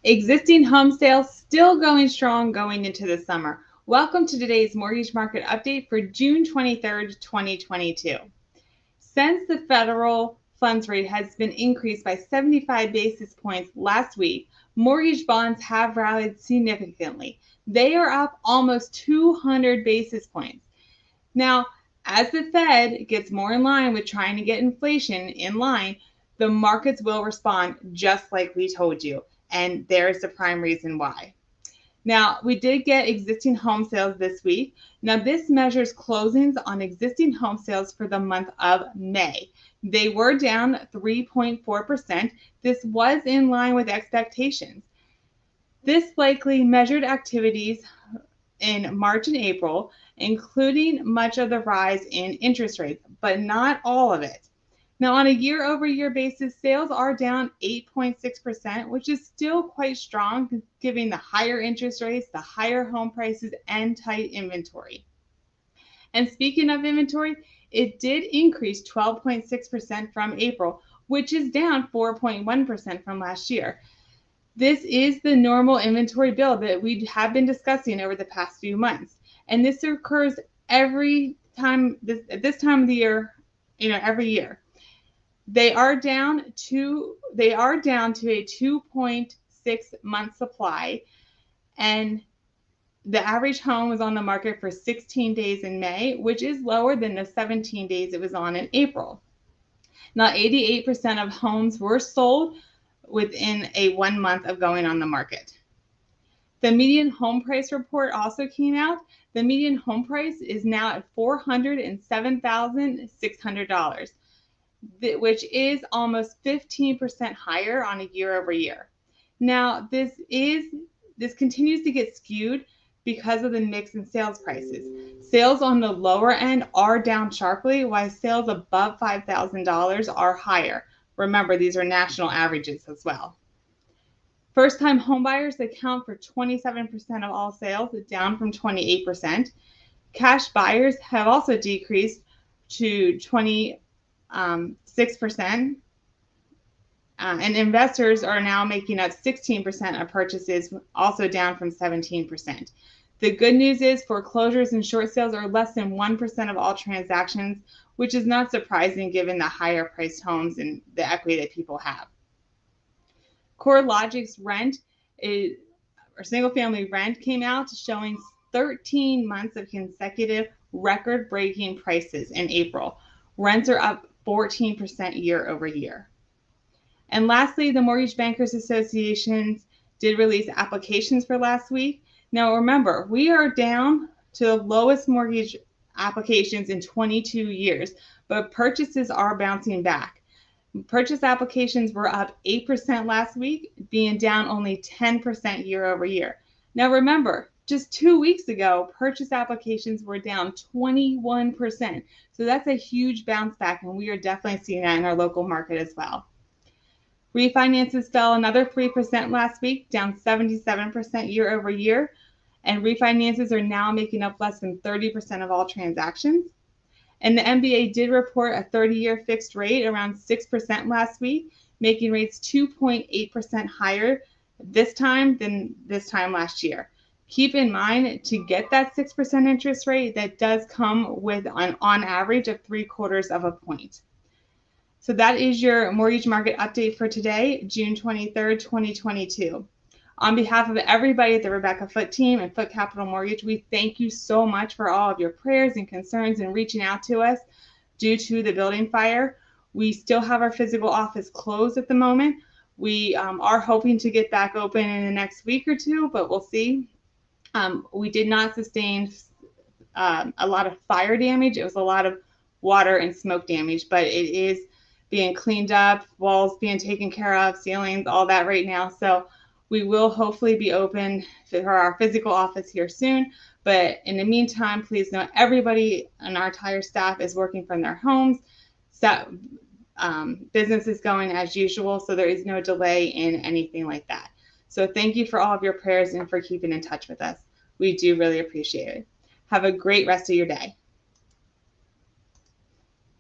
Existing home sales still going strong going into the summer. Welcome to today's mortgage market update for June 23rd, 2022. Since the federal funds rate has been increased by 75 basis points last week, mortgage bonds have rallied significantly. They are up almost 200 basis points. Now, as the Fed gets more in line with trying to get inflation in line, the markets will respond just like we told you. And there's the prime reason why. Now, we did get existing home sales this week. Now, this measures closings on existing home sales for the month of May. They were down 3.4%. This was in line with expectations. This likely measured activities in March and April, including much of the rise in interest rates, but not all of it. Now, on a year-over-year basis, sales are down 8.6%, which is still quite strong given the higher interest rates, the higher home prices, and tight inventory. And speaking of inventory, it did increase 12.6% from April, which is down 4.1% from last year. This is the normal inventory build that we have been discussing over the past few months. And this occurs every time, at this time of the year, every year. They are down to a 2.6 month supply, and the average home was on the market for 16 days in May, which is lower than the 17 days it was on in April. Now, 88% of homes were sold within a 1 month of going on the market. The median home price report also came out. The median home price is now at $407,600, which is almost 15% higher on a year over year. Now, this continues to get skewed because of the mix in sales prices. Sales on the lower end are down sharply, while sales above $5,000 are higher. Remember, these are national averages as well. First-time homebuyers account for 27% of all sales, down from 28%. Cash buyers have also decreased to 26%. And investors are now making up 16% of purchases, also down from 17%. The good news is foreclosures and short sales are less than 1% of all transactions, which is not surprising given the higher priced homes and the equity that people have. CoreLogic's single family rent came out showing 13 months of consecutive record-breaking prices in April. Rents are up 14% year over year. And lastly, the Mortgage Bankers Association did release applications for last week. Now remember, we are down to the lowest mortgage applications in 22 years, but purchases are bouncing back. Purchase applications were up 8% last week, being down only 10% year over year. Now remember, just 2 weeks ago, purchase applications were down 21%. So that's a huge bounce back, and we are definitely seeing that in our local market as well. Refinances fell another 3% last week, down 77% year over year, and refinances are now making up less than 30% of all transactions. And the MBA did report a 30-year fixed rate around 6% last week, making rates 2.8% higher this time than this time last year. Keep in mind, to get that 6% interest rate, that does come with on average of 0.75 points. So that is your mortgage market update for today, June 23rd, 2022. On behalf of everybody at the Rebecca Foote team and Foote Capital Mortgage, we thank you so much for all of your prayers and concerns and reaching out to us due to the building fire. We still have our physical office closed at the moment. We are hoping to get back open in the next week or two, but we'll see. We did not sustain a lot of fire damage. It was a lot of water and smoke damage, but it is being cleaned up, walls being taken care of, ceilings, all that right now. So we will hopefully be open for our physical office here soon. But in the meantime, please know everybody and our entire staff is working from their homes. So business is going as usual, so there is no delay in anything like that. So thank you for all of your prayers and for keeping in touch with us. We do really appreciate it. Have a great rest of your day.